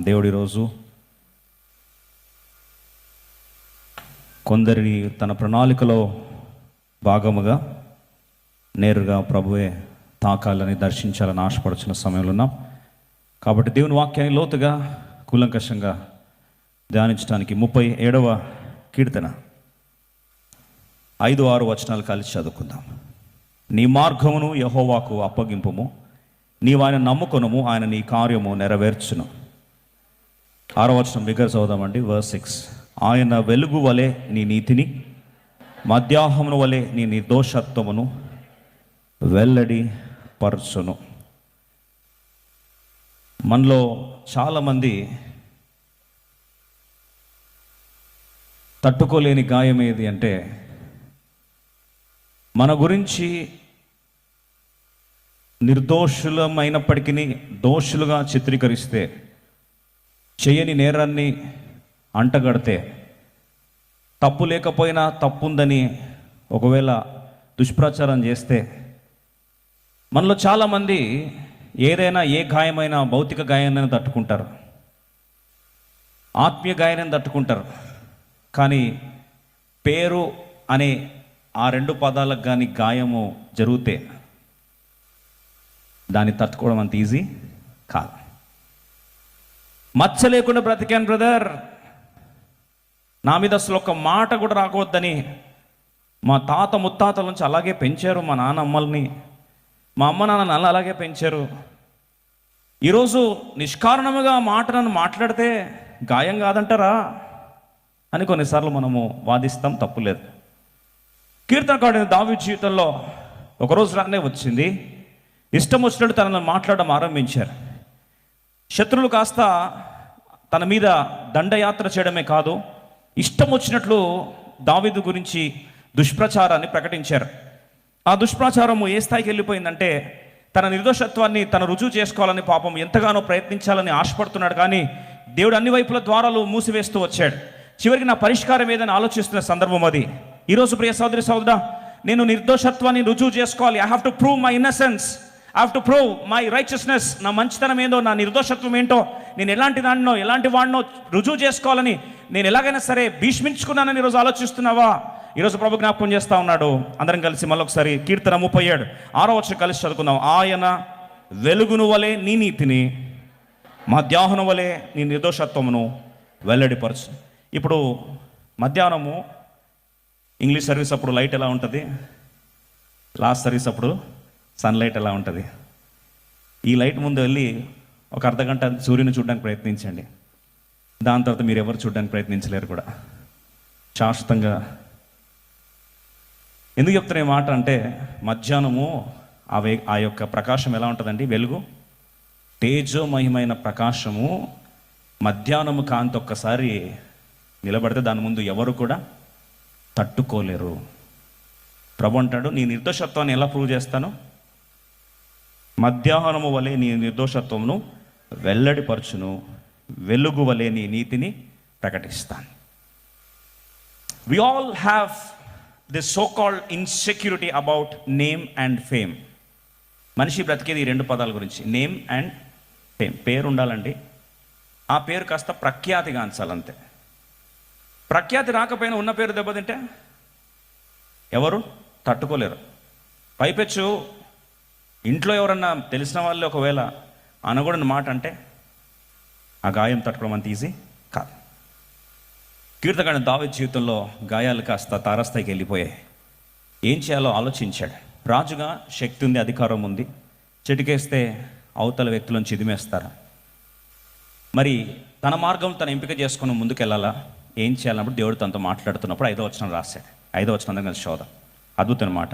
దేవుడి రోజు కొందరిని తన ప్రణాళికలో భాగముగా నేరుగా ప్రభువే తాకాలని దర్శించాలని ఆశపడుచున్న సమయంలో ఉన్నాం. కాబట్టి దేవుని వాక్యాన్ని లోతుగా కూలంకషంగా ధ్యానించడానికి 37వ కీర్తన 5-6 వచనాలు కలిసి చదువుకుందాం. నీ మార్గమును యెహోవాకు అప్పగింపుము, నీవు ఆయన నమ్ముకొనుము, ఆయన నీ కార్యము నెరవేర్చును. 6వ వచనం దగ్గర చదువుదామండి. వర్స్ 6. ఆయన వెలుగు వలె నీ నీతిని, మధ్యాహ్నము వలె నీ నిర్దోషత్వమును వెల్లడి పరచును. మనలో చాలామంది తట్టుకోలేని గాయం ఏది అంటే, మన గురించి నిర్దోషులమైనప్పటికీ దోషులుగా చిత్రీకరిస్తే, చేయని నేరాన్ని అంటగడితే, తప్పు లేకపోయినా తప్పుందని ఒకవేళ దుష్ప్రచారం చేస్తే, మనలో చాలామంది ఏదైనా ఏ గాయమైనా భౌతిక గాయాన్ని తట్టుకుంటారు, ఆత్మీయ గాయాన్ని తట్టుకుంటారు. కానీ పేరు అనే ఆ 2 పదాలకు కానీ గాయము జరిగితే దాన్ని తట్టుకోవడం అంత ఈజీ కాదు. మచ్చ లేకుండా బ్రతికాను బ్రదర్, నా మీద అసలు ఒక మాట కూడా రాకూడదని మా తాత ముత్తాతల నుంచి అలాగే పెంచారు, మా నాన్న అమ్మల్ని, మా అమ్మ నాన్న అలాగే పెంచారు. ఈరోజు నిష్కారణముగా మాట నన్ను మాట్లాడితే గాయం కాదంటారా అని కొన్నిసార్లు మనము వాదిస్తాం, తప్పులేదు. కీర్తనకారుడైన దావీదు జీవితంలో ఒకరోజు రానే వచ్చింది, ఇష్టం వచ్చినట్టు తనను మాట్లాడడం ఆరంభించారు. శత్రువులు కాస్త తన మీద దండయాత్ర చేయడమే కాదు, ఇష్టం వచ్చినట్లు దావీదు గురించి దుష్ప్రచారాన్ని ప్రకటించారు. ఆ దుష్ప్రచారము ఏ స్థాయికి వెళ్ళిపోయిందంటే, తన నిర్దోషత్వాన్ని తను రుజువు చేసుకోవాలని పాపం ఎంతగానో ప్రయత్నించాలని ఆశపడుతున్నాడు. కానీ దేవుడు అన్ని వైపుల ద్వారాలు మూసివేస్తూ వచ్చాడు. చివరికి నా పరిష్కారం ఏదని ఆలోచిస్తున్న సందర్భం అది. ఈరోజు ప్రియ సోదరి సోదరా, నేను నిర్దోషత్వాన్ని రుజువు చేసుకోవాలి. I have to prove my innocence, I have to prove my righteousness. నా మంచితనం ఏందో, నా నిర్దోషత్వం ఏంటో, నేను ఎలాంటి దాన్నో ఎలాంటి వాడినో రుజువు చేసుకోవాలని నేను ఎలాగైనా సరే భీష్మించుకున్నానని ఈరోజు ఆలోచిస్తున్నావా? ఈరోజు ప్రభు జ్ఞాపకం చేస్తూ ఉన్నాడు. అందరం కలిసి మళ్ళొకసారి కీర్తన 37 6వ వచనం కలిసి చదువుకుందాం. ఆయన వెలుగును వలె నీ నీతిని, మధ్యాహ్నం వలె నీ నిర్దోషత్వమును వెల్లడిపరచు. ఇప్పుడు మధ్యాహ్నము ఇంగ్లీష్ సర్వీస్ అప్పుడు లైట్ ఎలా ఉంటుంది, లాస్ట్ సర్వీస్ అప్పుడు సన్లైట్ ఎలా ఉంటుంది. ఈ లైట్ ముందు వెళ్ళి ఒక అర్ధగంట సూర్యుని చూడడానికి ప్రయత్నించండి. దాని తర్వాత మీరు ఎవరు చూడడానికి ప్రయత్నించలేరు కూడా శాశ్వతంగా. ఎందుకు చెప్తున్న మాట అంటే, మధ్యాహ్నము ఆ యొక్క ప్రకాశం ఎలా ఉంటుందండి, వెలుగు తేజోమయమైన ప్రకాశము. మధ్యాహ్నము కాంతి ఒక్కసారి నిలబడితే దాని ముందు ఎవరు కూడా తట్టుకోలేరు. ప్రభు అంటాడు, నీ నిర్దోషత్వాన్ని ఎలా ప్రూవ్ చేస్తాను? మధ్యాహ్నము వలె నీ నిర్దోషత్వమును వెల్లడిపరచును, వెలుగు వలె నీ నీతిని ప్రకటిస్తాను. We all have this so called insecurity about name and fame. మనిషి బ్రతికేది ఈ 2 పదాల గురించి, నేమ్ అండ్ ఫేమ్. పేరు ఉండాలండి, ఆ పేరు కాస్త ప్రఖ్యాతి గాంచాలంతే. ప్రఖ్యాతి రాకపోయినా ఉన్న పేరు దెబ్బతింటే ఎవరు తట్టుకోలేరు. పైపెచ్చు ఇంట్లో ఎవరన్నా తెలిసిన వాళ్ళు ఒకవేళ అనకూడని మాట అంటే ఆ గాయం తట్టుకోవడం అంత ఈజీ కాదు. కీర్తనకారుడైన దావీదు జీవితంలో గాయాలు కాస్త తారస్థాయికి వెళ్ళిపోయాయి. ఏం చేయాలో ఆలోచించాడు. రాజుగా శక్తి ఉంది, అధికారం ఉంది, చిటికేస్తే అవతల వ్యక్తులను చిదిమేస్తారు. మరి తన మార్గం తను ఎంపిక చేసుకుని ముందుకెళ్ళాలా, ఏం చేయాలన్నప్పుడు దేవుడు తనతో మాట్లాడుతున్నప్పుడు 5వ వచనం రాశాడు. 5వ వచనం దగ్గర చూద్దాం. అద్భుతమైన మాట.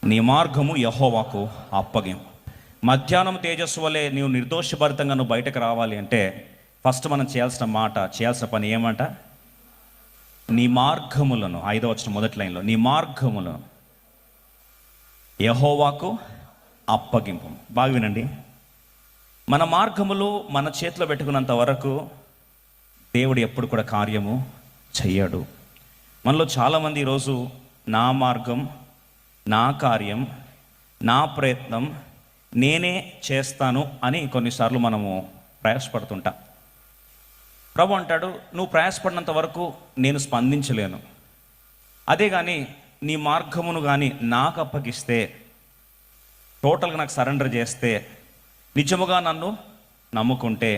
నీ మార్గము యెహోవాకు అప్పగింపు. మధ్యాహ్నం తేజస్సు వలె నీవు నిర్దోషభరితంగా నువ్వు బయటకు రావాలి అంటే ఫస్ట్ మనం చేయాల్సిన పని ఏమంట? నీ మార్గములను, 5వ వచనం మొదటి లైన్లో, నీ మార్గములను యెహోవాకు అప్పగింపు. బాగా వినండి, మన మార్గములు మన చేతిలో పెట్టుకున్నంత వరకు దేవుడు ఎప్పుడు కూడా కార్యము చెయ్యడు. మనలో చాలామంది ఈరోజు నా మార్గం, నా కార్యం, నా ప్రయత్నం నేనే చేస్తాను అని కొన్నిసార్లు మనము ప్రయాసపడుతుంటా. ప్రభు అంటాడు, నువ్వు ప్రయాసపడినంత వరకు నేను స్పందించలేను. అదే కానీ నీ మార్గమును కానీ నాకు అప్పగిస్తే, టోటల్గా నాకు సరెండర్ చేస్తే, నిజముగా నన్ను నమ్ముకుంటే,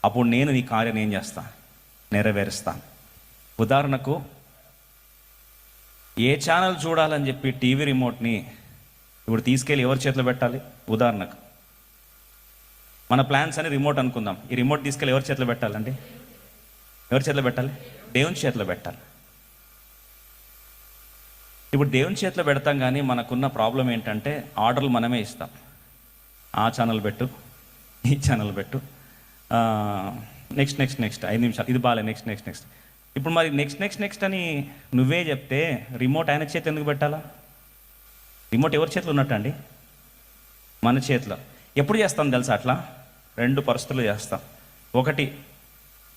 అప్పుడు నేను నీ కార్యం ఏం చేస్తా, నెరవేరుస్తాను. ఉదాహరణకు ఏ ఛానల్ చూడాలని చెప్పి టీవీ రిమోట్ని ఇప్పుడు తీసుకెళ్ళి ఎవరి చేతిలో పెట్టాలి? ఉదాహరణకు మన ప్లాన్స్ అని రిమోట్ అనుకుందాం. ఈ రిమోట్ తీసుకెళ్ళి ఎవరి చేతిలో పెట్టాలండి? ఎవరి చేతిలో పెట్టాలి? దేవుని చేతిలో పెట్టాలి. ఇప్పుడు దేవుని చేతిలో పెడతాం, కానీ మనకున్న ప్రాబ్లం ఏంటంటే ఆర్డర్లు మనమే ఇస్తాం. ఆ ఛానల్ పెట్టు, ఈ ఛానల్ పెట్టు, నెక్స్ట్ నెక్స్ట్ నెక్స్ట్ 5 నిమిషాలు ఇది బాలే, నెక్స్ట్ నెక్స్ట్ నెక్స్ట్. ఇప్పుడు మరి నెక్స్ట్ నెక్స్ట్ నెక్స్ట్ అని నువ్వే చెప్తే రిమోట్ ఆయన చేతి ఎందుకు పెట్టాలా? రిమోట్ ఎవరి చేతిలో ఉన్నట్టండి? మన చేతిలో. ఎప్పుడు చేస్తాం తెలుసా అట్లా? 2 పరిస్థితులు చేస్తాం. ఒకటి,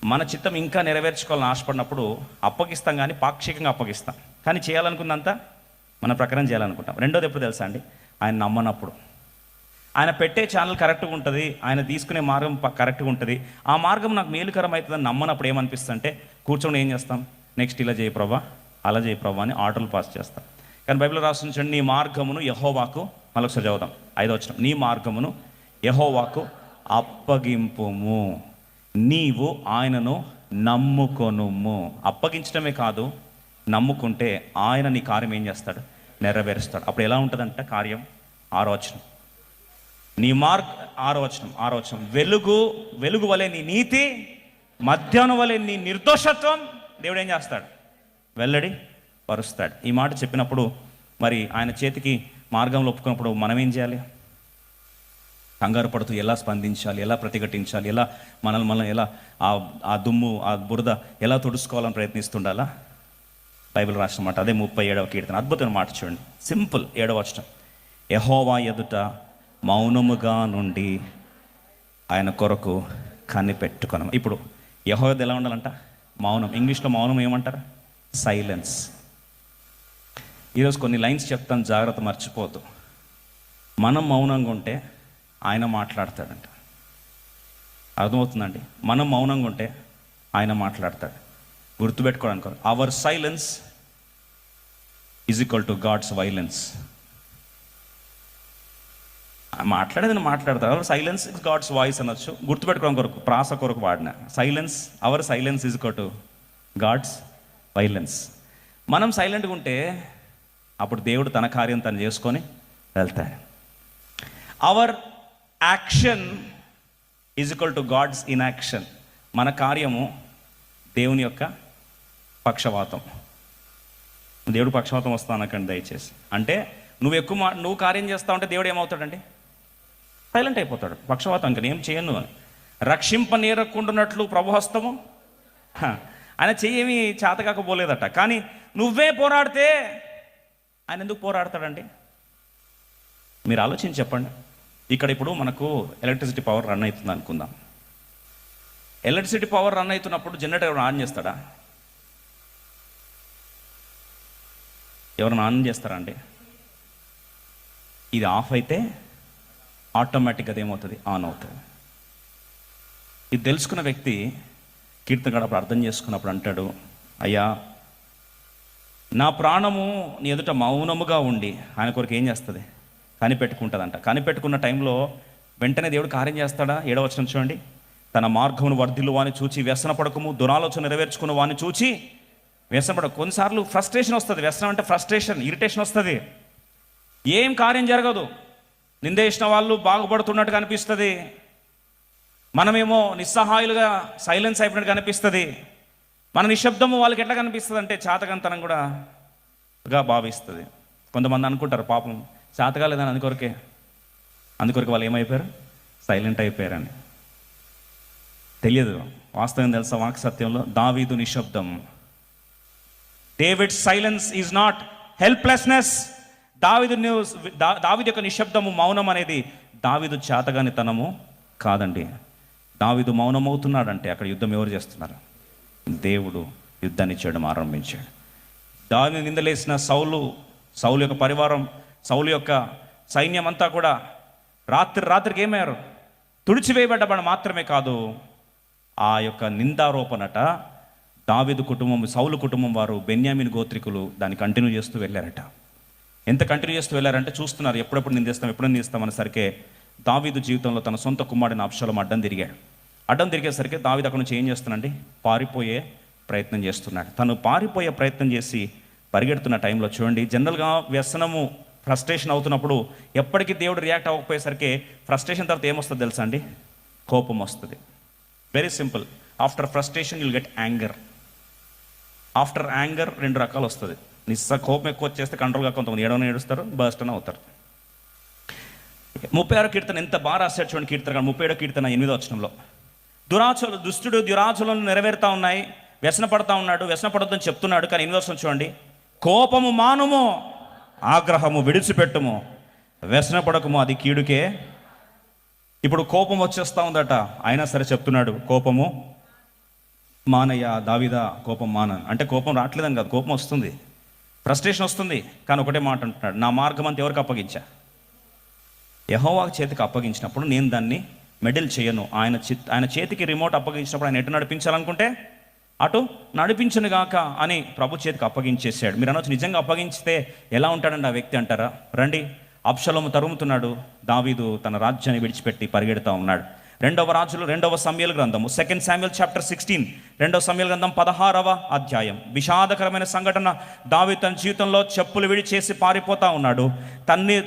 మన చిత్తం ఇంకా నెరవేర్చుకోవాలని ఆశపడినప్పుడు అప్పగిస్తాం, కానీ పాక్షికంగా అప్పగిస్తాం, కానీ చేయాలనుకున్నంత మన ప్రకారం చేయాలనుకుంటాం. రెండోది ఎప్పుడు తెలుసా అండి? ఆయన నమ్మనప్పుడు. ఆయన పెట్టే ఛానల్ కరెక్ట్గా ఉంటుంది, ఆయన తీసుకునే మార్గం కరెక్ట్గా ఉంటుంది, ఆ మార్గం నాకు మేలుకరం అవుతుందని నమ్మనప్పుడు ఏమనిపిస్తుంది అంటే, కూర్చొని ఏం చేస్తాం? నెక్స్ట్ ఇలా చేయి ప్రభా, అలా చేయి ప్రభా అని ఆర్డర్లు పాస్ చేస్తాం. కానీ బైబిల్లో రాసిన చూడండి, నీ మార్గమును యెహోవాకు, మళ్ళొకసారి చదువుదాం 5వ వచనం, నీ మార్గమును యెహోవాకు అప్పగింపుము, నీవు ఆయనను నమ్ముకొనుము. అప్పగించడమే కాదు, నమ్ముకుంటే ఆయన నీ కార్యం ఏం చేస్తాడు? నెరవేరుస్తాడు. అప్పుడు ఎలా ఉంటుందంట కార్యం? 6వ వచనం, నీ 6వ వచనం, వెలుగు వలె నీ నీతి, మధ్యాహ్నం వలె నీ నిర్దోషత్వం దేవుడు ఏం చేస్తాడు? వెల్లడి పరుస్తాడు. ఈ మాట చెప్పినప్పుడు మరి ఆయన చేతికి మార్గంలో ఒప్పుకున్నప్పుడు మనం ఏం చేయాలి? కంగారు పడుతూ ఎలా స్పందించాలి, ఎలా ప్రతిఘటించాలి, ఎలా మనల్ని ఎలా ఆ దుమ్ము ఆ బురద ఎలా తుడుచుకోవాలని ప్రయత్నిస్తుండాలా? బైబిల్ రాసిన మాట అదే 37వ కీర్తన, అద్భుతమైన మాట చూడండి, సింపుల్. 7వ వచనం, యెహోవా ఎదుట మౌనముగా నుండి ఆయన కొరకు కనిపెట్టుకొను. ఇప్పుడు యెహోవా ఎలా ఉండాలంట? మౌనం. ఇంగ్లీష్లో మౌనం ఏమంటారు? సైలెన్స్. ఈరోజు కొన్ని లైన్స్ చెప్తాను, జాగ్రత్త, మర్చిపోతూ. మనం మౌనంగా ఉంటే ఆయన మాట్లాడతాడంట. అర్థమవుతుందండి? మనం మౌనంగా ఉంటే ఆయన మాట్లాడతాడు. గుర్తుపెట్టుకోవడానికి, our silence is equal to God's violence. మాట్లాడేదని మాట్లాడతారు. Our silence is God's voice అనొచ్చు. గుర్తుపెట్టుకోవడం కొరకు, ప్రాస కొరకు వాడిన silence, our silence is equal to God's violence. మనం సైలెంట్గా ఉంటే అప్పుడు దేవుడు తన కార్యం తను చేసుకొని వెళ్తాడు. Our action is equal to god's inaction. మన కార్యము దేవుని యొక్క పక్షవాతం. దేవుడు పక్షవాతం వస్తానకండి దయచేసి. అంటే నువ్వు కార్యం చేస్తావు అంటే దేవుడు ఏమవుతాడండి? సైలెంట్ అయిపోతాడు. పక్షవాతం ఇంకా ఏం చేయను అని. రక్షింపనేరకుండానట్లు ప్రభుహస్తము, ఆయన చెయ్యేమి చేతకాకపోలేదట. కానీ నువ్వే పోరాడితే ఆయన ఎందుకు పోరాడతాడండి? మీరు ఆలోచించి చెప్పండి. ఇక్కడ ఇప్పుడు మనకు ఎలక్ట్రిసిటీ పవర్ రన్ అవుతుంది అనుకుందాం. ఎలక్ట్రిసిటీ పవర్ రన్ అవుతున్నప్పుడు జనరేటర్ ఎవరు ఆన్ చేస్తాడా? ఎవరైనా ఆన్ చేస్తారా అండి? ఇది ఆఫ్ అయితే ఆటోమేటిక్గా అదేమవుతుంది? ఆన్ అవుతుంది. ఇది తెలుసుకున్న వ్యక్తి కీర్తనగాడు అప్పుడు అర్థం చేసుకున్నప్పుడు అంటాడు, అయ్యా నా ప్రాణము నీ ఎదుట మౌనముగా ఉండి ఆయన కొరకు ఏం చేస్తుంది? కనిపెట్టుకుంటుందంట. కనిపెట్టుకున్న టైంలో వెంటనే దేవుడు కార్యం చేస్తాడా? 7వ వచనం చూడండి, తన మార్గమును వర్ధిల్లు వాని చూచి వ్యసన పడకము, దురాలోచన నెరవేర్చుకున్న వాని చూచి వ్యసన పడకు. కొన్నిసార్లు ఫ్రస్ట్రేషన్ వస్తుంది. వ్యసనం అంటే ఫ్రస్ట్రేషన్, ఇరిటేషన్ వస్తుంది. ఏం కార్యం జరగదు. నిందేసిన వాళ్ళు బాగుపడుతున్నట్టు కనిపిస్తుంది, మనమేమో నిస్సహాయులుగా సైలెన్స్ అయిపోయినట్టు కనిపిస్తుంది. మన నిశ్శబ్దము వాళ్ళకి ఎట్లా కనిపిస్తుంది అంటే చాతకంతనం కూడా భావిస్తుంది. కొంతమంది అనుకుంటారు పాపం చాతకాలేదని, అందుకొరకే వాళ్ళు ఏమైపోయారు? సైలెంట్ అయిపోయారని. తెలియదు. వాస్తవం తెలుసా? వాక్ సత్యంలో దావీదు నిశ్శబ్దం, David silence is not helplessness. దావీదు యొక్క నిశ్శబ్దము, మౌనం అనేది దావీదు చేతగానితనము కాదండి. దావీదు మౌనమవుతున్నాడంటే అక్కడ యుద్ధం ఎవరు చేస్తున్నారు? దేవుడు యుద్ధాన్ని చేయడం ఆరంభించాడు. దావీదు నిందలేసిన సౌలు యొక్క పరివారం, సౌలు యొక్క సైన్యం అంతా కూడా రాత్రికి ఏమయ్యారు? తుడిచివేయబడ్డ మాత్రమే కాదు, ఆ యొక్క నిందారోపణట దావీదు కుటుంబం, సౌలు కుటుంబం వారు, బెన్యామీను గోత్రికులు దాన్ని కంటిన్యూ చేస్తూ వెళ్ళారట. ఎంత కంటిన్యూ చేస్తూ వెళ్ళారంటే చూస్తున్నారు, ఎప్పుడెప్పుడు నిందిస్తాం అనేసరికి దావీదు జీవితంలో తన సొంత కుమారుడిని అబ్షాలోము అడ్డం తిరిగేసరికి దావీదు అక్కడ నుంచి ఏం చేస్తున్నాడండి, పారిపోయే ప్రయత్నం చేస్తున్నాడు. తను పారిపోయే ప్రయత్నం చేసి పరిగెడుతున్న టైంలో చూడండి, జనరల్గా వ్యసనము ఫ్రస్ట్రేషన్ అవుతున్నప్పుడు ఎప్పటికీ దేవుడు రియాక్ట్ అవ్వకపోయేసరికి ఫ్రస్ట్రేషన్ తర్వాత ఏమొస్తుంది తెలుసా అండి, కోపం వస్తుంది. Very simple. After frustration you'll get anger. After anger 2 రకాలు వస్తుంది. కోపం ఎక్కువ వచ్చేస్తే కంట్రోల్గా కొంతమంది ఏడుస్తారు, బర్స్ట్ అని అవుతారు. 36వ కీర్తన ఎంత బాగా రాశాడు చూడండి. కీర్తన 37వ కీర్తన 8వ వచనంలో, దుష్టుడు దురాచలను నెరవేరుతా ఉన్నాయి, వ్యసన పడతా ఉన్నాడు, వ్యసన పడొద్దని చెప్తున్నాడు. కానీ 8వ వచనం చూడండి, కోపము మానుము, ఆగ్రహము విడిచిపెట్టుము, వ్యసన పడకము, అది కీడుకే. ఇప్పుడు కోపం వచ్చేస్తూ ఉందట, అయినా సరే చెప్తున్నాడు, కోపము మానయ్య దావీదా, కోపం మాన. అంటే కోపం రావట్లేదని కాదు, కోపం వస్తుంది, ఫ్రస్ట్రేషన్ వస్తుంది. కానీ ఒకటే మాట అంటున్నాడు, నా మార్గం అంతా ఎవరికి అప్పగించా? యెహోవా చేతికి అప్పగించినప్పుడు నేను దాన్ని మెడల్ చేయను. ఆయన చేతికి రిమోట్ అప్పగించినప్పుడు ఆయన ఎటు నడిపించాలనుకుంటే అటు నడిపించను గాక అని ప్రభు చేతికి అప్పగించేశాడు. మీరు అనొచ్చు, నిజంగా అప్పగించితే ఎలా ఉంటాడండి ఆ వ్యక్తి అంటారా? రండి, అబ్షాలోము తరుముతున్నాడు, దావీదు తన రాజ్యాన్ని విడిచిపెట్టి పరిగెడుతూ ఉన్నాడు. 2వ సమూయేలు గ్రంథము, 2 Samuel chapter 16, 2వ సమూయేలు గ్రంథం 16వ అధ్యాయం. విషాదకరమైన సంఘటన. దావీదు తన జీవితంలో చెప్పులు విడిచేసి పారిపోతా ఉన్నాడు.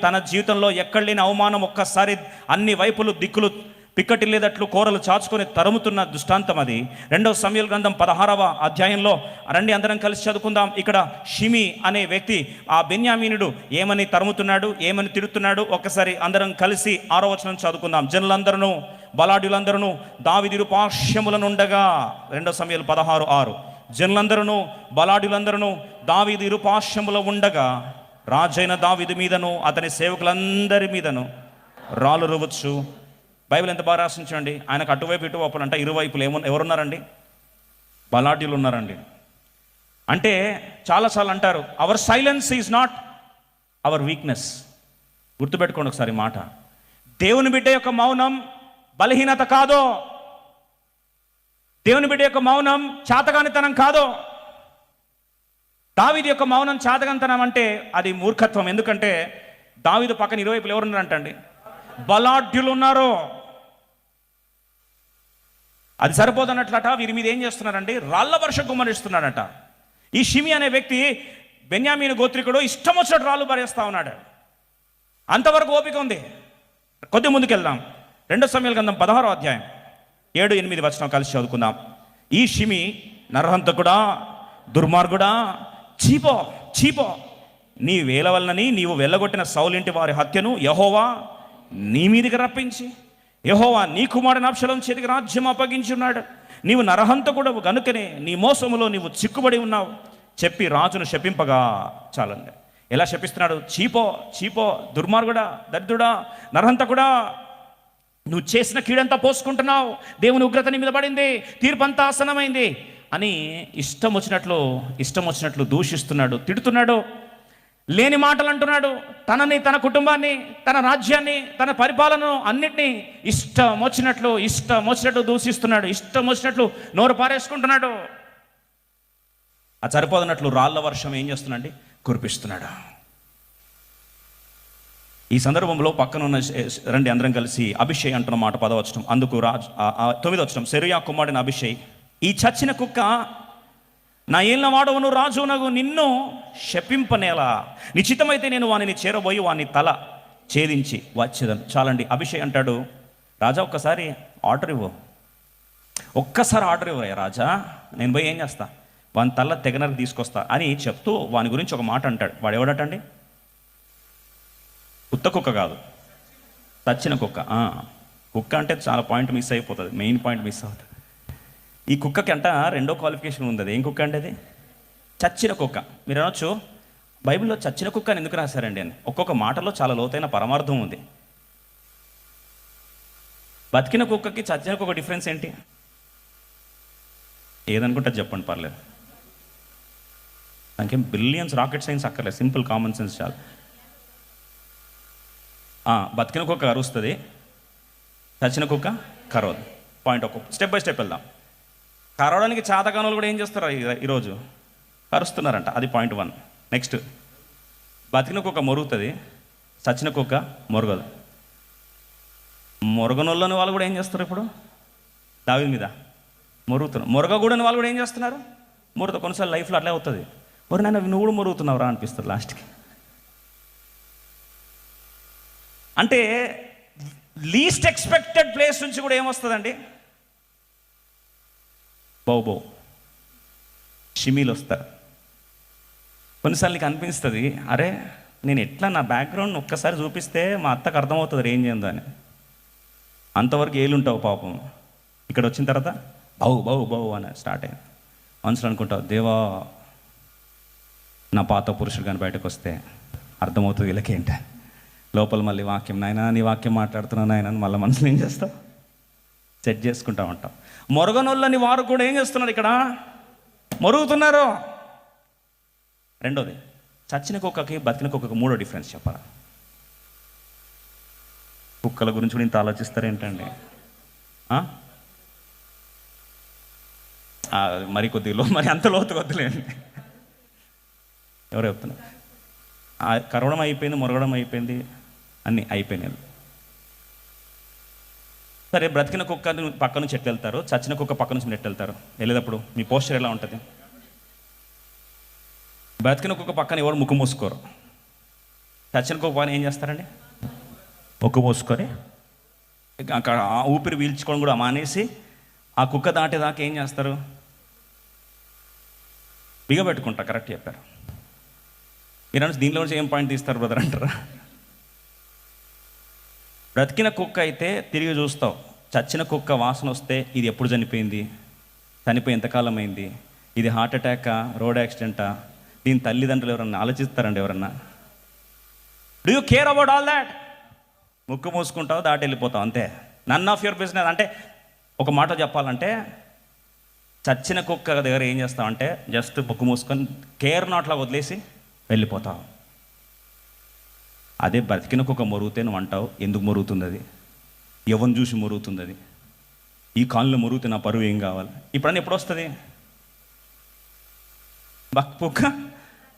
తన జీవితంలో ఎక్కడ లేని అవమానం, ఒక్కసారి అన్ని వైపులు దిక్కులు పిక్కటిల్లేదట్లు కోరలు చాచుకొని తరుముతున్న దృష్టాంతం అది. 2వ సమూయేలు గ్రంథం 16వ అధ్యాయంలో రండి అందరం కలిసి చదువుకుందాం. ఇక్కడ షిమి అనే వ్యక్తి, ఆ బెన్యామీనుడు ఏమని తరుముతున్నాడు, ఏమని తిడుతున్నాడు, ఒక్కసారి అందరం కలిసి 6వ వచనం చదువుకుందాం. జనులందరూ, బలాఢ్యులందరూ దావీదు ఇరుపార్శ్వములనుండగా, 2వ సమూయేలు 16:6, జనులందరూ బలాఢ్యులందరూ దావీదు ఇరుపార్శ్వములో ఉండగా రాజైన దావీదు మీదను అతని సేవకులందరి మీదను రాళ్ళు రువచ్చు. బైబిల్ ఎంత బాగా రాసించండి. ఆయనకు అటువైపు ఇటువైపు అంట, ఇరువైపులు ఎవరున్నారండి? బలాఢ్యులు ఉన్నారండి. అంటే చాలాసార్లు అంటారు, our silence is not our weakness. గుర్తుపెట్టుకోండి ఒకసారి మాట. దేవుని బిడ్డ యొక్క మౌనం బలహీనత కాదు, దేవుని బిడ్డ యొక్క మౌనం చాతగానితనం కాదు. దావీదు యొక్క మౌనం చాతగానితనం అంటే అది మూర్ఖత్వం. ఎందుకంటే దావీదు పక్కన ఇరువైపులు ఎవరున్నారంటండి? బలాఢ్యులు ఉన్నారు. అది సరిపోదన్నట్లట, వీరి మీద ఏం చేస్తున్నారండి? రాళ్ల వర్షం కుమ్మరిస్తున్నాడట. ఈ షిమి అనే వ్యక్తి బెన్యామీను గోత్రికుడు, ఇష్టం వచ్చినట్టు రాళ్ళు పారేస్తా ఉన్నాడు. అంతవరకు ఓపిక ఉంది. కొద్ది ముందుకెళ్దాం. 2వ సమూయేలు గ్రంథం 16వ అధ్యాయం 7-8 వచనం కలిసి చదువుకుందాం. ఈ షిమి నరహంతకుడా, దుర్మార్గుడా, చీపో, నీ వేల వలనని నీవు వెళ్ళగొట్టిన సౌలింటి వారి హత్యను యెహోవా నీ మీదికి రప్పించి, యెహోవా నీ కుమారుని అబ్షాలోము చేతికి రాజ్యం అప్పగించి ఉన్నాడు. నీవు నరహంతకుడవు గనుకనే నీ మోసములో నీవు చిక్కుబడి ఉన్నావు చెప్పి రాజును శపింపగా. చాలండి, ఎలా శపిస్తున్నాడు? చీపో, దుర్మార్గుడా, దరిద్రుడా, నరహంతకుడా, నువ్వు చేసిన కీడంతా పోసుకుంటున్నావు, దేవుని ఉగ్రత నీ మీద పడింది, తీర్పంతా ఆసనమైంది అని ఇష్టం వచ్చినట్లు దూషిస్తున్నాడు, తిడుతున్నాడు, లేని మాటలు అంటున్నాడు. తనని, తన కుటుంబాన్ని, తన రాజ్యాన్ని, తన పరిపాలనను అన్నిటినీ ఇష్టం వచ్చినట్లు దూషిస్తున్నాడు, ఇష్టం వచ్చినట్లు నోరు పారేసుకుంటున్నాడు. అది సరిపోదన్నట్లు రాళ్ల వర్షం ఏం చేస్తున్నాడు? కురిపిస్తున్నాడు. ఈ సందర్భంలో పక్కన ఉన్న రండి అందరం కలిసి అభిషేక్ అంటున్న మాట 10వ వచనం. అందుకు 9వ వచనం, సెరూయా కుమారుడైన అభిషేక్, ఈ చచ్చిన కుక్క నా ఏళ్ళ వాడవను రాజునగు నిన్ను శపింపనేలా, నిశ్చితమైతే నేను వానిని చేరబోయి వాని తల ఛేదించి వచ్చేదను. చాలండి. అభిషేక్ అంటాడు, రాజా ఒక్కసారి ఆర్డర్ ఇవ్వు, రాజా, నేను పోయి ఏం చేస్తా, వాని తల తెగనరికి తీసుకొస్తా అని చెప్తూ వాని గురించి ఒక మాట అంటాడు. వాడు ఎవడటండి? ఉత్త కుక్క కాదు, చచ్చిన కుక్క. కుక్క అంటే చాలా పాయింట్ మిస్ అయిపోతుంది, మెయిన్ పాయింట్ మిస్ అవుతుంది. ఈ కుక్కకి అంట 2వ క్వాలిఫికేషన్ ఉంది. ఏం కుక్క అంటే అది? చచ్చిన కుక్క. మీరు అనొచ్చు, బైబిల్లో చచ్చిన కుక్క అని ఎందుకు రాశారండి అని. ఒక్కొక్క మాటలో చాలా లోతైన పరమార్థం ఉంది. బతికిన కుక్కకి చచ్చిన కుక్క డిఫరెన్స్ ఏంటి? ఏదనుకుంటే చెప్పండి, పర్లేదు. దానికేం బిలియన్స్ రాకెట్ సైన్స్ అక్కర్లేదు, సింపుల్ కామన్ సెన్స్ చాలు. బతికిన కుక్క అరుస్తుంది, చచ్చిన కుక్క కరవదు. పాయింట్ ఒక స్టెప్ బై స్టెప్ వెళ్దాం. కరవడానికి చాతకానులు కూడా ఏం చేస్తారు ఈరోజు? కరుస్తున్నారంట. అది పాయింట్ 1. నెక్స్ట్, బతికిన కుక్క మొరుగుతుంది, చచ్చిన కుక్క మొరగదు. మొరగనోళ్ళని వాళ్ళు కూడా ఏం చేస్తారు? ఇప్పుడు దావీదు మీద మొరుగుతున్నారు. మొరగకూడని వాళ్ళు కూడా ఏం చేస్తున్నారు? మొరుగుతారు. కొన్నిసార్లు లైఫ్లో అట్లే అవుతుంది. మరి నాన్న నువ్వు కూడా మొరుగుతున్నావు రా అనిపిస్తుంది లాస్ట్కి. అంటే లీస్ట్ ఎక్స్పెక్టెడ్ ప్లేస్ నుంచి కూడా ఏమొస్తుందండి? బౌ షిమీలు వస్తారు. కొన్నిసార్లు నీకు అనిపిస్తుంది, అరే నేను ఎట్లా నా బ్యాక్గ్రౌండ్ ఒక్కసారి చూపిస్తే మా అత్తకు అర్థమవుతుంది ఏం చేయందో అని. అంతవరకు ఏలుంటావు పాపం. ఇక్కడ వచ్చిన తర్వాత బౌ అని స్టార్ట్ అయింది. మనసులో అనుకుంటావు, దేవా నా పాత పురుషుడు కానీ బయటకు వస్తే అర్థమవుతుంది వీళ్ళకేంట. లోపల మళ్ళీ వాక్యం, నాయనా నీ వాక్యం మాట్లాడుతున్నాను నాయన అని మళ్ళీ మనసులో ఏం చేస్తావు? సెట్ చేసుకుంటా ఉంటాం. మొరగనోళ్ళని వారు కూడా ఏం చేస్తున్నారు? ఇక్కడ మొరుగుతున్నారు. రెండోది, చచ్చిన కుక్కకి బతికిన కుక్కకి 3వ డిఫరెన్స్ చెప్పాలా? కుక్కల గురించి కూడా ఇంత ఆలోచిస్తారేంటండి? మరి కొద్దిలో మరి అంత లోతు వద్దులేండి. ఎవరు చెప్తున్నారు? కరవడం అయిపోయింది, మొరగడం అయిపోయింది, అన్నీ అయిపోయినాయి. సరే, బ్రతికిన కుక్క పక్క నుంచి ఎట్టు వెళ్తారు, చచ్చిన కుక్క పక్క నుంచి ఎట్టు వెళ్తారు? వెళ్ళేటప్పుడు మీ పోస్చర్ ఎలా ఉంటుంది? బ్రతికిన కుక్క పక్కన ఎవరు ముక్కు మూసుకోరు. చచ్చిన కుక్క పక్కన ఏం చేస్తారండి? ముక్కు మూసుకొని అక్కడ ఊపిరి పీల్చుకోవడం కూడా మానేసి ఆ కుక్క దాటేదాకా ఏం చేస్తారు? బిగబెట్టుకుంటా. కరెక్ట్ చెప్పారు. మీరు దీనిలో నుంచి ఏం పాయింట్ తీస్తారు బ్రదర్ అంటారా? బ్రతికిన కుక్క అయితే తిరిగి చూస్తావు. చచ్చిన కుక్క వాసన వస్తే ఇది ఎప్పుడు చనిపోయింది, చనిపోయి ఎంతకాలం అయింది, ఇది హార్ట్ అటాకా, రోడ్ యాక్సిడెంటా, దీని తల్లిదండ్రులు ఎవరన్నా ఆలోచిస్తారండి? ఎవరన్నా? Do you care about all that? ముక్కు మూసుకుంటావు, దాటి వెళ్ళిపోతావు, అంతే. None of your business. అంటే ఒక మాట చెప్పాలంటే, చచ్చిన కుక్క దగ్గర ఏం చేస్తావంటే జస్ట్ ముక్కు మూసుకొని కేర్ నాట్లా వదిలేసి వెళ్ళిపోతావు. అదే బ్రతికిన కుక్క మొరుగుతే నువ్వు అంటావు, ఎందుకు మొరుగుతుంది అది? ఎవరిని చూసి మొరుగుతుంది అది? ఈ కాలంలో మొరుగుతే నా పరువు ఏం కావాలి? ఇప్పుడన్నా ఎప్పుడు వస్తుంది? కుక్క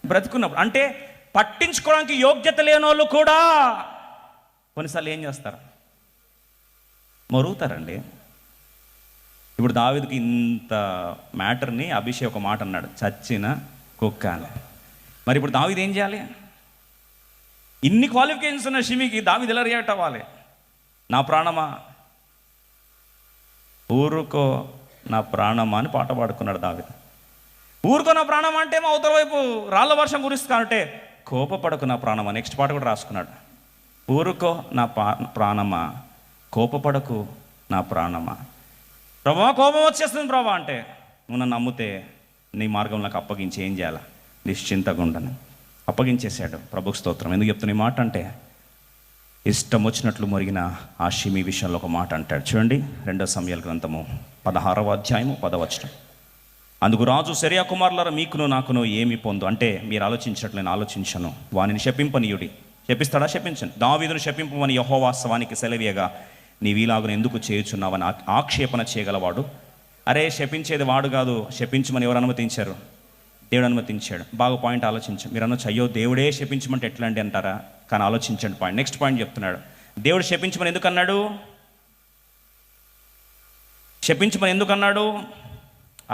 బ్రతుకున్నప్పుడు. అంటే పట్టించుకోవడానికి యోగ్యత లేని వాళ్ళు కూడా కొన్నిసార్లు ఏం చేస్తారు? మొరుగుతారండి. ఇప్పుడు దావీదుకి ఇంత మ్యాటర్ని అభిషేక్ ఒక మాట అన్నాడు, చచ్చిన కుక్క అని. మరి ఇప్పుడు దావీదు ఏం చేయాలి? ఇన్ని క్వాలిఫికేషన్స్ ఉన్న షిమికి దావీదు ఎలా రియాక్ట్ అవ్వాలి? నా ప్రాణమా ఊరుకో నా ప్రాణమా అని పాట పాడుకున్నాడు దావీదు. ఊరుకో నా ప్రాణమా అంటే మా అవతల వైపు రాళ్ళ వర్షం కురుస్తానంటే కోపపడకు నా ప్రాణమా. నెక్స్ట్ పాట కూడా రాసుకున్నాడు, ఊరుకో నా ప్రాణమా, కోపపడకు నా ప్రాణమా. ప్రభా కోపం వచ్చేస్తుంది ప్రభా అంటే, నువ్వు నన్ను నమ్మితే నీ మార్గం నాకు అప్పగించి ఏం చేయాలా? నిశ్చింతగా ఉండను. అప్పగించేశాడు. ప్రభుకు స్తోత్రం. ఎందుకు చెప్తున్నా ఈ మాట అంటే, ఇష్టం వచ్చినట్లు మొరిగిన ఆ షిమి విషయంలో ఒక మాట అంటాడు చూడండి. 2 సమూయేలు గ్రంథము 16వ అధ్యాయము 10వ వచనం. అందుకు రాజు, సెరియా కుమారులారా మీకును నాకును ఏమి పొందు? అంటే మీరు ఆలోచించినట్లు నేను ఆలోచించను. వానిని శపింపనీయుడి. శపిస్తాడా? శపించను. దావీదును శపింపమని యెహోవా వానికి సెలవీయగా నీవీలాగును ఎందుకు చేయుచున్నావని ఆక్షేపణ చేయగలవాడు. అరే శపించేది వాడు కాదు, శపించమని ఎవరు అనుమతించారు? దేవుడు అనుమతించాడు. బాగా పాయింట్ ఆలోచించండి. మీరు అనొచ్చు, అయ్యో దేవుడే శపించమంటే ఎట్లా అండి అంటారా? కానీ ఆలోచించండి పాయింట్. నెక్స్ట్ పాయింట్ చెప్తున్నాడు. దేవుడు శపించమని ఎందుకు అన్నాడు? శపించమని ఎందుకు అన్నాడు?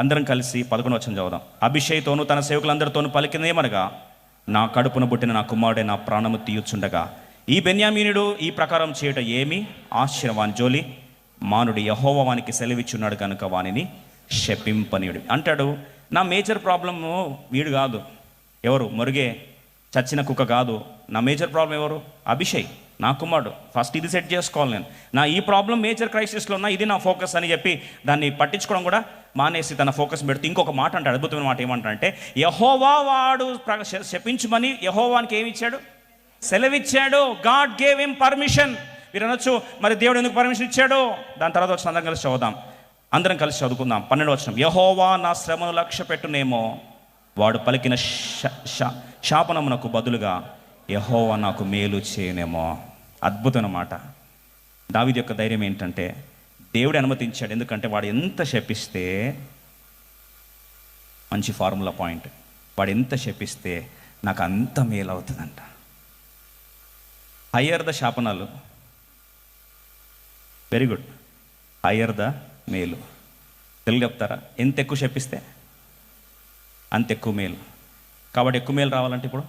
అందరం కలిసి 11వ వచనం చదువుదాం. అభిషేక్తోను తన సేవకులందరితోనూ పలికిందేమనగా, నా కడుపున పుట్టిన నా కుమారుడే నా ప్రాణము తీయుచుండగా ఈ బెన్యామీనుడు ఈ ప్రకారం చేయట ఏమి ఆశ్చర్యం? వాని జోలి మానుడు యెహోవా వానికి సెలవిచ్చున్నాడు కనుక వానిని శపింపనీయుడు అంటాడు. నా మేజర్ ప్రాబ్లము వీడు కాదు. ఎవరు? మొరిగే చచ్చిన కుక్క కాదు. నా మేజర్ ప్రాబ్లం ఎవరు? అభిషేక్, నా కుమారుడు. ఫస్ట్ ఇది సెట్ చేసుకోవాలి నేను. నా ఈ ప్రాబ్లం మేజర్ క్రైసిస్లో ఉన్నా, ఇది నా ఫోకస్ అని చెప్పి దాన్ని పట్టించుకోవడం కూడా మానేసి తన ఫోకస్ పెడుతూ ఇంకొక మాట అంటాడు, అద్భుతమైన మాట. ఏమంటాడంటే, యెహోవా వాడు శపించమని యెహోవానికి ఏమి ఇచ్చాడు? సెలవిచ్చాడు. God gave him permission. మీరు అనొచ్చు, మరి దేవుడు ఎందుకు పర్మిషన్ ఇచ్చాడు? దాని తర్వాత వచ్చి అందరం కలిసి చదువుదాం. అందరం కలిసి చదువుకుందాం. 12వ వచనం. యెహోవా నా శ్రమను లక్ష్య పెట్టునేమో, వాడు పలికిన శాపనమునకు బదులుగా యెహోవా నాకు మేలు చేయనేమో. అద్భుతమైన మాట. దావీదు యొక్క ధైర్యం ఏంటంటే దేవుడు అనుమతించాడు. ఎందుకంటే వాడు ఎంత శపిస్తే, మంచి ఫార్ములా పాయింట్, వాడు ఎంత శపిస్తే నాకు అంత మేలు అవుతుందంట. హయ్యర్ ద శాపనాలు, వెరీ గుడ్, హయ్యర్ ద మేలు. తెలుగు చెప్తారా? ఎంత ఎక్కువ శపిస్తే అంత ఎక్కువ మేలు. కాబట్టి ఎక్కువ మేలు రావాలంటే ఇప్పుడు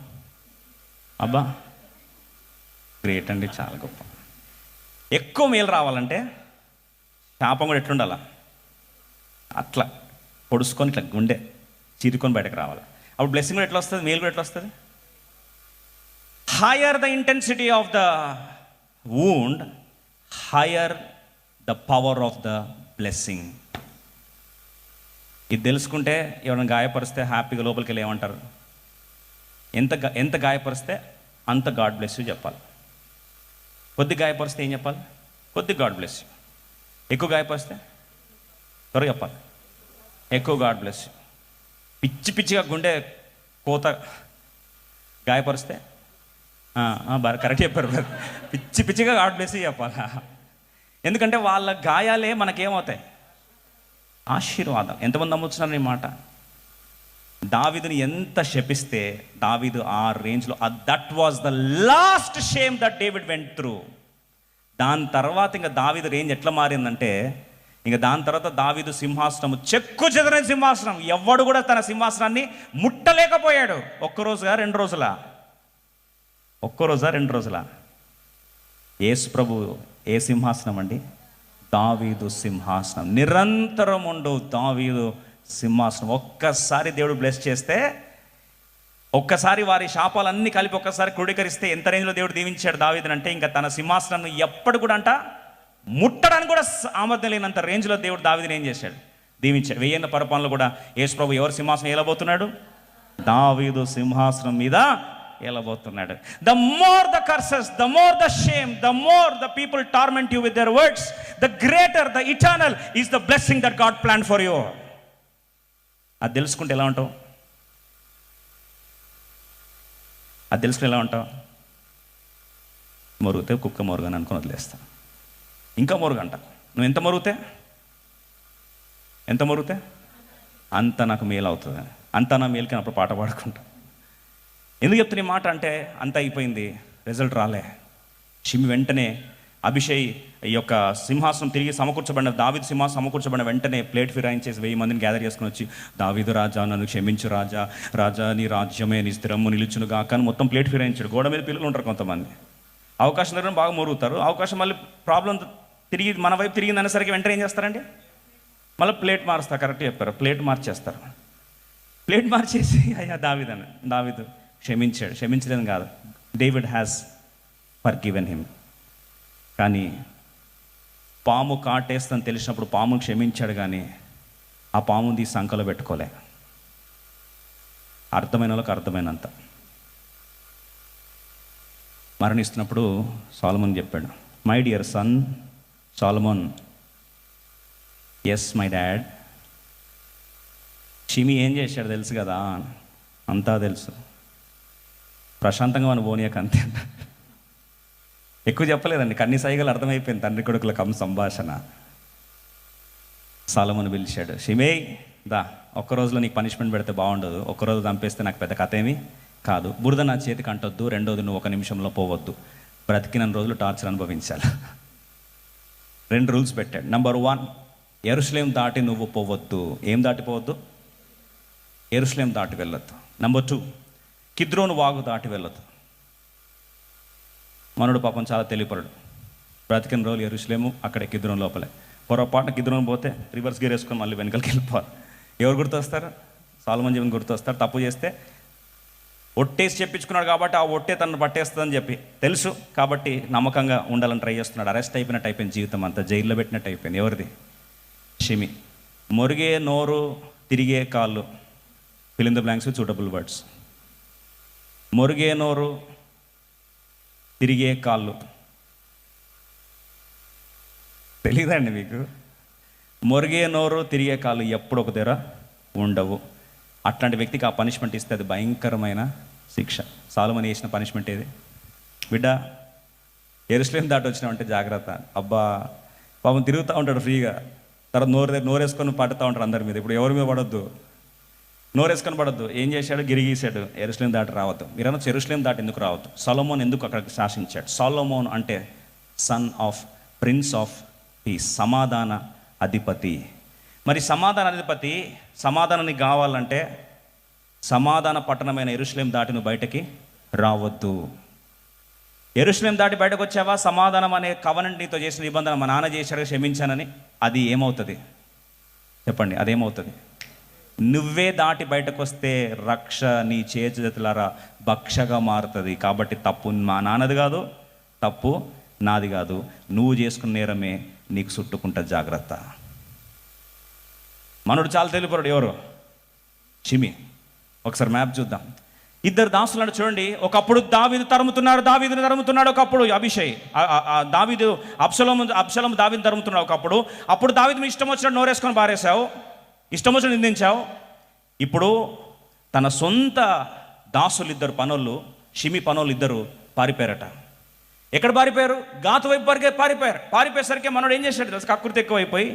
అబ్బా గ్రేట్ అండి, చాలా గొప్ప. ఎక్కువ మేలు రావాలంటే శాపం కూడా ఎట్లుండాలా? అట్లా పొడుచుకొని ఇట్లా గుండె చీరుకొని బయటకు రావాలి. అప్పుడు బ్లెస్సింగ్ కూడా ఎట్లా వస్తుంది? మేలు కూడా ఎట్లా వస్తుంది? Higher the intensity of the wound, higher the power of the blessing. ఇది తెలుసుకుంటే ఎవరైనా గాయపరిస్తే హ్యాపీగా లోపలికి వెళ్ళి ఏమంటారు? ఎంత గాయపరిస్తే అంత గాడ్ బ్లెస్ యూ చెప్పాలి. కొద్ది గాయపరిస్తే ఏం చెప్పాలి? కొద్ది గాడ్ బ్లెస్ యూ. ఎక్కువ గాయపరిస్తే త్వరగా చెప్పాలి, ఎక్కువ గాడ్ బ్లెస్ యూ. పిచ్చి పిచ్చిగా గుండె కోత గాయపరిస్తే బాగా కరెక్ట్ చెప్పారు, పిచ్చి పిచ్చిగా గాడ్ బ్లెస్ యూ చెప్పాలా? ఎందుకంటే వాళ్ళ గాయాలే మనకేమవుతాయి? ఆశీర్వాదం. ఎంతమంది నమ్ముతున్నారు ఈ మాట? దావీదుని ఎంత శపిస్తే దావీదు ఆ రేంజ్లో, that was the last shame that David went through. దాని తర్వాత ఇంకా దావీదు రేంజ్ ఎట్లా మారిందంటే, ఇంకా దాని తర్వాత దావీదు సింహాసనం చెక్కు చెదరని సింహాసనం, ఎవడు కూడా తన సింహాసనాన్ని ముట్టలేకపోయాడు. ఒక్కరోజుగా 2 రోజుల, ఒక్కరోజా 2 రోజుల. యేసు ప్రభు ఏ సింహాసనం అండి? దావీదు సింహాసనం. నిరంతరం ఉండు దావీదు సింహాసనం. ఒక్కసారి దేవుడు బ్లెస్ చేస్తే, ఒక్కసారి వారి శాపాలన్నీ కలిపి ఒక్కసారి క్రోడీకరిస్తే ఎంత రేంజ్లో దేవుడు దీవించాడు దావీదుని అంటే, ఇంకా తన సింహాసనం ఎప్పుడు కూడా అంట ముట్టడానికి కూడా ఆమర్థం లేనంత రేంజ్లో దేవుడు దావీదుని ఏం చేశాడు? దీవించాడు. 1000 పరిపాలనలో కూడా యేసు ప్రభు ఎవరు సింహాసనం ఏలబోతున్నాడు? దావీదు సింహాసనం మీద ఏలబోతున్నాడు. The more the curses, the more the shame, the more the people torment you with their words, the greater the eternal is the blessing that God plan for you. అది తెలుసుకుంటే ఎలా ఉంటావు? అది తెలుసుకుని ఎలా ఉంటావు? మొరుగుతే కుక్క మొరుగని అనుకుని వదిలేస్తా. ఇంకా మొరుగంట. నువ్వు ఎంత మొరుగుతే అంత నాకు మేలు అవుతుంది, అంత నా మేలుకి అప్పుడు పాట పాడుకుంటా. ఎందుకు చెప్తున్నా ఈ మాట అంటే, అంత అయిపోయింది, రిజల్ట్ రాలే. షిమి వెంటనే అభిషేక్ ఈ యొక్క సింహాసనం తిరిగి సమకూర్చబడిన, దావీదు సింహాసనం సమకూర్చబడిన వెంటనే ప్లేట్ ఫిరాయించేసి 1000 మందిని గ్యాదర్ చేసుకుని వచ్చి, దావీదు రాజా నన్ను క్షమించు రాజా, రాజా నీ రాజ్యమే నీ స్థిరము నిలుచునుగా కానీ మొత్తం ప్లేట్ ఫిరాయించాడు. గోడ మీద పిల్లలు ఉంటారు కొంతమంది, అవకాశం దగ్గర బాగా మొరుగుతారు. అవకాశం మళ్ళీ ప్రాబ్లం తిరిగి మన వైపు తిరిగింది అనేసరికి వెంటనే ఏం చేస్తారండి? మళ్ళీ ప్లేట్ మారుస్తారు. కరెక్ట్ చెప్పారు, ప్లేట్ మార్చేస్తారు. ప్లేట్ మార్చేసి అయ్యా దావీదు క్షమించాడు. క్షమించలేదు కాదు, డేవిడ్ హ్యాస్ ఫర్గివెన్ హిమ్. కానీ పాము కాటేస్తుందని తెలిసినప్పుడు పామును క్షమించాడు, కానీ ఆ పాముని తీసి సంకలో పెట్టుకోలే. అర్థమైన వాళ్ళకి అర్థమైనంత. మరణిస్తున్నప్పుడు సొలొమోన్ చెప్పాడు, my dear son Solomon, yes my dad. షిమి ఏం చేశాడు తెలుసు కదా? అంతా తెలుసు. ప్రశాంతంగా మన బోనియాక అంతే, ఎక్కువ చెప్పలేదండి. కన్ని సైగలు అర్థమైపోయింది. తండ్రి కొడుకుల సంభాషణ. సొలొమోను పిలిచాడు, షిమే దా, ఒక్క రోజులో నీకు పనిష్మెంట్ పెడితే బాగుండదు, ఒక్కరోజు చంపేస్తే నాకు పెద్ద కథ ఏమీ కాదు. బురద నా చేతికి అంటొద్దు, రెండోది నువ్వు 1 నిమిషంలో పోవద్దు, బ్రతికిన రోజులు టార్చర్ అనుభవించాలి. 2 రూల్స్ పెట్టాడు. నెంబర్ 1, యెరూషలేం దాటి నువ్వు పోవద్దు. ఏం దాటిపోవద్దు? యెరూషలేం దాటి వెళ్ళొద్దు. నెంబర్ 2, కిద్రోను వాగు దాటి వెళ్ళొద్దు. మనుడు పాపం చాలా తెలియపరుడు. బ్రతికిన రోజులు యెరూషలేము, అక్కడే కిద్రోను లోపలే. పొరపాటున కిద్రోను పోతే రివర్స్ గేర్ వేసుకొని మళ్ళీ వెనకలికి వెళ్ళిపోవాలి. ఎవరు గుర్తొస్తారు? సొలొమోను జీవన్ గుర్తొస్తారు. తప్పు చేస్తే ఒట్టేసి చెప్పించుకున్నాడు కాబట్టి ఆ ఒట్టే తనను పట్టేస్తుందని చెప్పి తెలుసు కాబట్టి నమ్మకంగా ఉండాలని ట్రై చేస్తున్నాడు. అరెస్ట్ అయిపోయినట్టు అయిపోయింది, జీవితం అంతా జైల్లో పెట్టినట్టు అయిపోయింది. ఎవరిది? షిమి. మొరిగే నోరు, తిరిగే కాళ్ళు, fill in the blanks with suitable words. మొరిగే నోరు, తిరిగే కాళ్ళు. తెలీదండి మీకు? మొరిగే నోరు, తిరిగే కాళ్ళు ఎప్పుడు ఒక దగ్గర ఉండవు. అట్లాంటి వ్యక్తికి ఆ పనిష్మెంట్ ఇస్తే అది భయంకరమైన శిక్ష. సొలొమోను చేసిన పనిష్మెంట్ ఏది? బిడ్డ, ఎరుసలేం దాటి వచ్చినామంటే జాగ్రత్త. అబ్బా పాపం తిరుగుతూ ఉంటాడు ఫ్రీగా, తర్వాత నోరేసుకొని పడుతూ ఉంటాడు అందరి మీద. ఇప్పుడు ఎవరి మీద పడొద్దు, నోరేసుకొని పడొద్దు. ఏం చేశాడు? గిరిగీశాడు. ఎరుసలేం దాటి రావద్దు. మీరన్నా ఎరుసలేం దాటి ఎందుకు రావద్దు? సొలొమోన్ ఎందుకు అక్కడికి శాసించాడు? సొలొమోన్ అంటే son of prince of piece, సమాధాన అధిపతి. మరి సమాధాన అధిపతి సమాధానాన్ని కావాలంటే సమాధాన పట్టణమైన ఎరుసలేం దాటి నువ్వు బయటకి రావద్దు. ఎరుసలేం దాటి బయటకు వచ్చావా, సమాధానం అనే కవనంట్ నీతో చేసిన నిబంధన మా నాన్న చేశాడు క్షమించానని, అది ఏమవుతుంది చెప్పండి? అదేమవుతుంది? నువ్వే దాటి బయటకు వస్తే రక్ష నీ చేతులారా భక్షగా మారుతుంది. కాబట్టి తప్పు మా నాన్నది కాదు, తప్పు నాది కాదు, నువ్వు చేసుకున్న నేరమే నీకు చుట్టుకుంటా, జాగ్రత్త. మనోడు చాలా తెలియపరుడు. ఎవరు? షిమి. ఒకసారి మ్యాప్ చూద్దాం. ఇద్దరు దాసులను చూడండి. ఒకప్పుడు దావీదు దావీదుని తరుముతున్నాడు. ఒకప్పుడు అభిషై దావీదు అబ్షలోము దావీదుని తరుముతున్నాడు ఒకప్పుడు. అప్పుడు దావీదు ఇష్టం వచ్చినట్టు నోరేసుకొని పారేశావు, ఇష్టం వచ్చినట్టు నిందించావు. ఇప్పుడు తన సొంత దాసులు ఇద్దరు పనోళ్ళు, షిమి పనోళ్ళు ఇద్దరు పారిపోయారట. ఎక్కడ పారిపోయారు? గాతు వైపు పారిపోయేసరికి మనోడు ఏం చేశాడు తెలుసు? కకృతి ఎక్కువైపోయి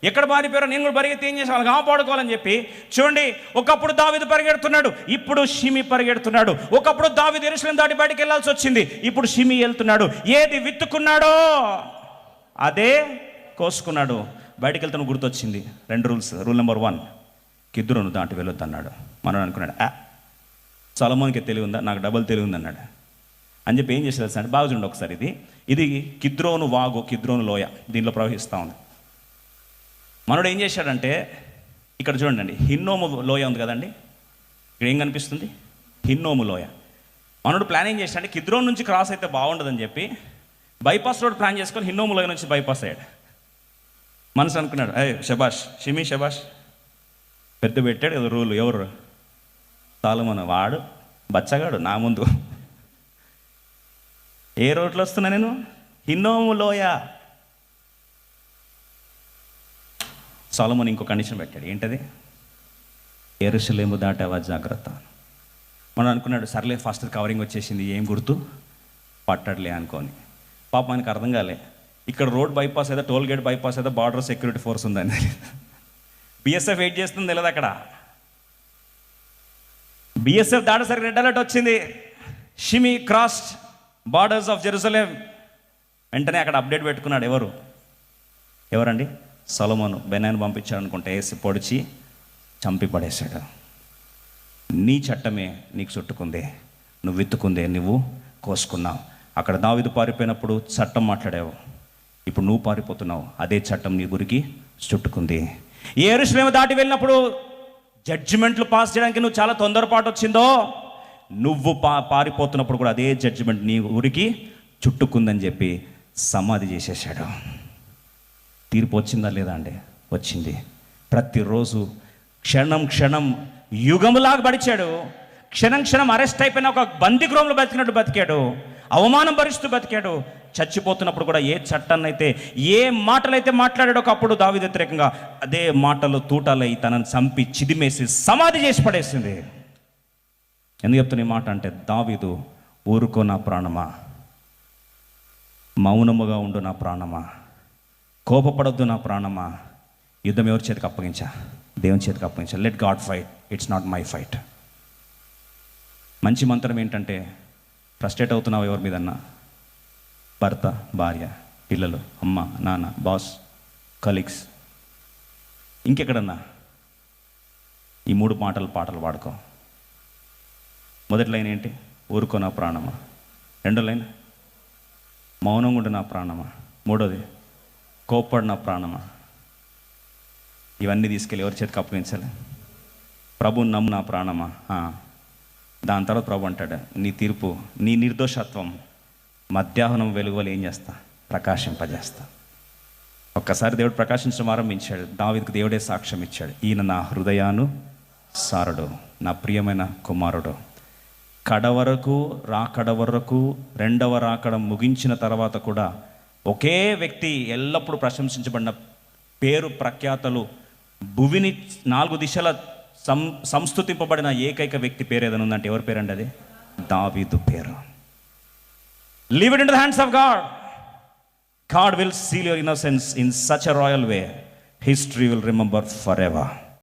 ఎక్కడ పారిపోయారో నేను కూడా పరిగెత్తి ఏం చేసాను, కాపాడుకోవాలని చెప్పి. చూడండి, ఒకప్పుడు దావీదు పరిగెడుతున్నాడు, ఇప్పుడు షిమి పరిగెడుతున్నాడు. ఒకప్పుడు దావీదు యెరూషలేము దాటి బయటికి వెళ్ళాల్సి వచ్చింది, ఇప్పుడు షిమి వెళ్తున్నాడు. ఏది విత్తుకున్నాడో అదే కోసుకున్నాడు. బయటికి వెళ్తాను గుర్తొచ్చింది. 2 రూల్స్. రూల్ నెంబర్ 1, కిద్రోను దాటి వెళ్ళొద్దు అన్నాడు. మనం అనుకున్నాడు సొలొమోన్కి తెలివి ఉందా, నాకు డబుల్ తెలివి ఉంది అన్నాడు. అని చెప్పి ఏం చేసేది అంటే, బాగా చూడండి ఒకసారి, ఇది కిద్రోను వాగు, కిద్రోను లోయ, దీనిలో ప్రవహిస్తూ ఉంది. మనోడు ఏం చేశాడంటే, ఇక్కడ చూడండి, హిన్నోము లోయ ఉంది కదండి, ఇక్కడ ఏం కనిపిస్తుంది? హిన్నోము లోయ. మనోడు ప్లాన్ ఏం చేశాడంటే, కిద్రోన్ నుంచి క్రాస్ అయితే బాగుండదని చెప్పి బైపాస్ రోడ్ ప్లాన్ చేసుకొని హిన్నోము లోయ నుంచి బైపాస్ అయ్యాడు. మనసు అనుకున్నాడు, శబాష్ షిమి శబాష్, పెద్ద పెట్టాడు కదా రూలు. ఎవరు? సొలొమోను. వాడు బచ్చగాడు నా ముందు. ఏ రోడ్లో వస్తున్నా నేను? హిన్నోము లోయ. సొలొమోను ఇంకో కండిషన్ పెట్టాడు. ఏంటది? యెరూషలేము దాటావా జాగ్రత్త. మనం అనుకున్నాడు, సర్లే ఫస్ట్ కవరింగ్ వచ్చేసింది, ఏం గుర్తు పట్టడలే అనుకోని. పాప మనకు అర్థం కాలే, ఇక్కడ రోడ్ బైపాస్ అయితే, టోల్ గేట్ బైపాస్ అయితే బార్డర్ సెక్యూరిటీ ఫోర్స్ ఉందని, బిఎస్ఎఫ్ వెయిట్ చేస్తుంది తెలియదు అక్కడ. బిఎస్ఎఫ్ దాటేసరికి రెడ్ అలర్ట్ వచ్చింది, షిమి క్రాస్ బార్డర్స్ ఆఫ్ జెరూసలేం. వెంటనే అక్కడ అప్డేట్ పెట్టుకున్నాడు. ఎవరండి? సొలొమోను. బెనాన్ని పంపించాడు అనుకుంటే వేసి పొడిచి చంపి పడేశాడు. నీ చట్టమే నీకు చుట్టుకుందే, నువ్వు విత్తుకుందే, నువ్వు కోసుకున్నావు. అక్కడ దావీదు పారిపోయినప్పుడు చట్టం మాట్లాడావు, ఇప్పుడు నువ్వు పారిపోతున్నావు, అదే చట్టం నీ గురికి చుట్టుకుంది. యెరూషలేము దాటి వెళ్ళినప్పుడు జడ్జిమెంట్లు పాస్ చేయడానికి నువ్వు చాలా తొందరపాటు వచ్చిందో, నువ్వు పారిపోతున్నప్పుడు కూడా అదే జడ్జిమెంట్ నీ ఊరికి చుట్టుకుందని చెప్పి సమాధి చేసేసాడు. తీర్పు వచ్చిందా లేదా అండి? వచ్చింది. ప్రతిరోజు క్షణం క్షణం యుగములాగా గడిచాడు. క్షణం క్షణం అరెస్ట్ అయిపోయిన ఒక బందీ గృహంలో బతికినట్టు బతికాడు. అవమానం భరిస్తూ బతికాడు. చచ్చిపోతున్నప్పుడు కూడా ఏ చట్టాన్నైతే, ఏ మాటలైతే మాట్లాడాడో ఒకప్పుడు దావీదు వ్యతిరేకంగా, అదే మాటలు తూటాలై తనను చంపి చిదిమేసి సమాధి చేసి పడేసింది. ఎందుకు చెప్తున్న ఈ మాట అంటే, దావీదు ఊరుకో నా ప్రాణమా, మౌనముగా ఉండు నా ప్రాణమా, కోపపడొద్దు నా ప్రాణమా, యుద్ధం ఎవరి చేతికి అప్పగించా? దేవుని చేతికి అప్పగించా. Let God fight, it's not my fight. మంచి మంత్రం ఏంటంటే, ఫ్రస్ట్రేట్ అవుతున్నావు ఎవరి మీదన్నా, భర్త, భార్య, పిల్లలు, అమ్మ, నాన్న, బాస్, కలీగ్స్, ఇంకెక్కడన్నా ఈ 3 పాటలు పాడుకో. మొదటి లైన్ ఏంటి? ఊరుకో నా ప్రాణమా. రెండో లైన్ మౌనంగా ఉండు నా ప్రాణమా. మూడోది కోప్పడు నా ప్రాణమా. ఇవన్నీ తీసుకెళ్ళి ఎవరి చేతికి అప్పగించాలి? ప్రభుని నమ్ము నా ప్రాణమా. దాని తర్వాత ప్రభు అంటాడు, నీ తీర్పు, నీ నిర్దోషత్వం మధ్యాహ్నం వెలుగులు ఏం చేస్తా? ప్రకాశింపజేస్తా. ఒక్కసారి దేవుడు ప్రకాశించడం ఆరంభించాడు. దావీదుకు దేవుడే సాక్ష్యం ఇచ్చాడు, ఈయన నా హృదయానుసారుడు, నా ప్రియమైన కుమారుడు. కడవరకు రెండవ రాకడ ముగించిన తర్వాత కూడా ఒకే వ్యక్తి ఎల్లప్పుడూ ప్రశంసించబడిన, పేరు ప్రఖ్యాతలు భువిని 4 దిశల సంస్తుతింపబడిన ఏకైక వ్యక్తి పేరు ఏదైనా ఉందంటే ఎవరి పేరండి? అది దావీదు పేరు. Leave it in the hands of God. God will seal your innocence in such a royal way. History will remember forever.